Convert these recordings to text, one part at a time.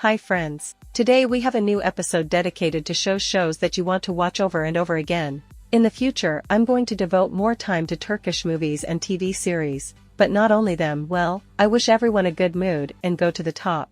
Hi friends. Today we have a new episode dedicated to shows that you want to watch over and over again. In the future I'm going to devote more time to Turkish movies and TV series, but not only them. Well, I wish everyone a good mood and go to the top.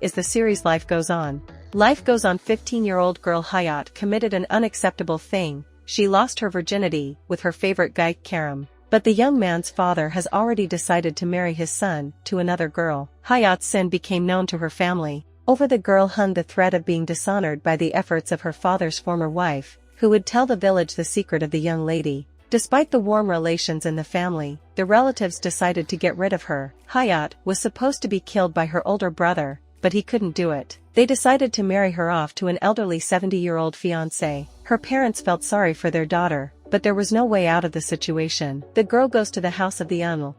Is the series Life Goes On. Life Goes On. 15-year-old girl Hayat committed an unacceptable thing. She lost her virginity with her favorite guy Kerem. But the young man's father has already decided to marry his son to another girl. Hayat's sin became known to her family. Over the girl hung the threat of being dishonored by the efforts of her father's former wife, who would tell the village the secret of the young lady. Despite the warm relations in the family, the relatives decided to get rid of her. Hayat was supposed to be killed by her older brother, but he couldn't do it. They decided to marry her off to an elderly 70-year-old fiancé. Her parents felt sorry for their daughter, but there was no way out of the situation. The girl goes to the house of the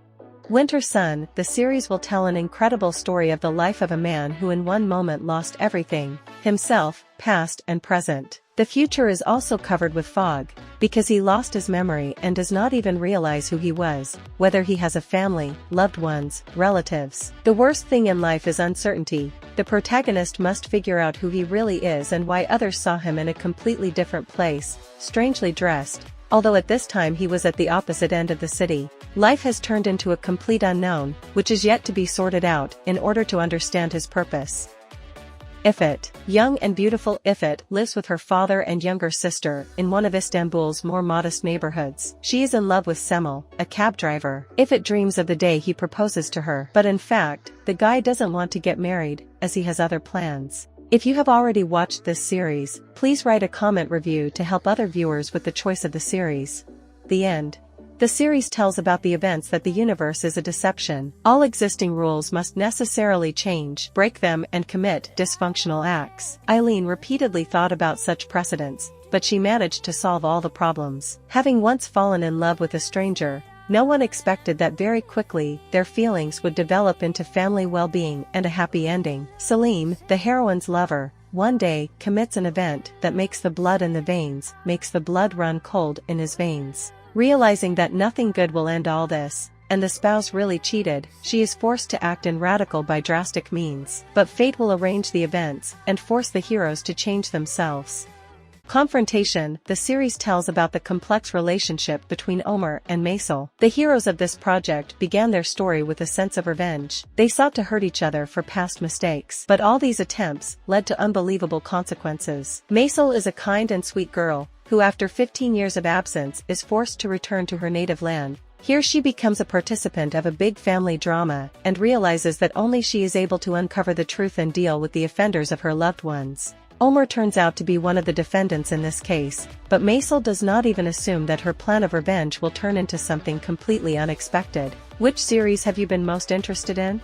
Winter Sun. The series will tell an incredible story of the life of a man who in one moment lost everything, himself, past and present. The future is also covered with fog, because he lost his memory and does not even realize who he was, whether he has a family, loved ones, relatives. The worst thing in life is uncertainty. The protagonist must figure out who he really is and why others saw him in a completely different place, strangely dressed, although at this time he was at the opposite end of the city. Life has turned into a complete unknown, which is yet to be sorted out in order to understand his purpose. Iffet. Young and beautiful Iffet lives with her father and younger sister in one of Istanbul's more modest neighborhoods. She is in love with Semel, a cab driver. Iffet dreams of the day he proposes to her, but in fact, the guy doesn't want to get married, as he has other plans. If you have already watched this series, please write a comment review to help other viewers with the choice of the series. The end. The series tells about the events that the universe is a deception. All existing rules must necessarily change, break them and commit dysfunctional acts. Eileen repeatedly thought about such precedents, but she managed to solve all the problems. Having once fallen in love with a stranger, no one expected that very quickly their feelings would develop into family well-being and a happy ending. Selim, the heroine's lover, one day commits an event that makes the blood in the veins, makes the blood run cold in his veins. Realizing that nothing good will end all this, and the spouse really cheated, she is forced to act in radical by drastic means. But fate will arrange the events and force the heroes to change themselves. Confrontation. The series tells about the complex relationship between Omer and Maysel. The heroes of this project began their story with a sense of revenge. They sought to hurt each other for past mistakes, but all these attempts led to unbelievable consequences. Maysel is a kind and sweet girl, who after 15 years of absence is forced to return to her native land. Here she becomes a participant of a big family drama and realizes that only she is able to uncover the truth and deal with the offenders of her loved ones. Omer turns out to be one of the defendants in this case, but Maysel does not even assume that her plan of revenge will turn into something completely unexpected. Which series have you been most interested in?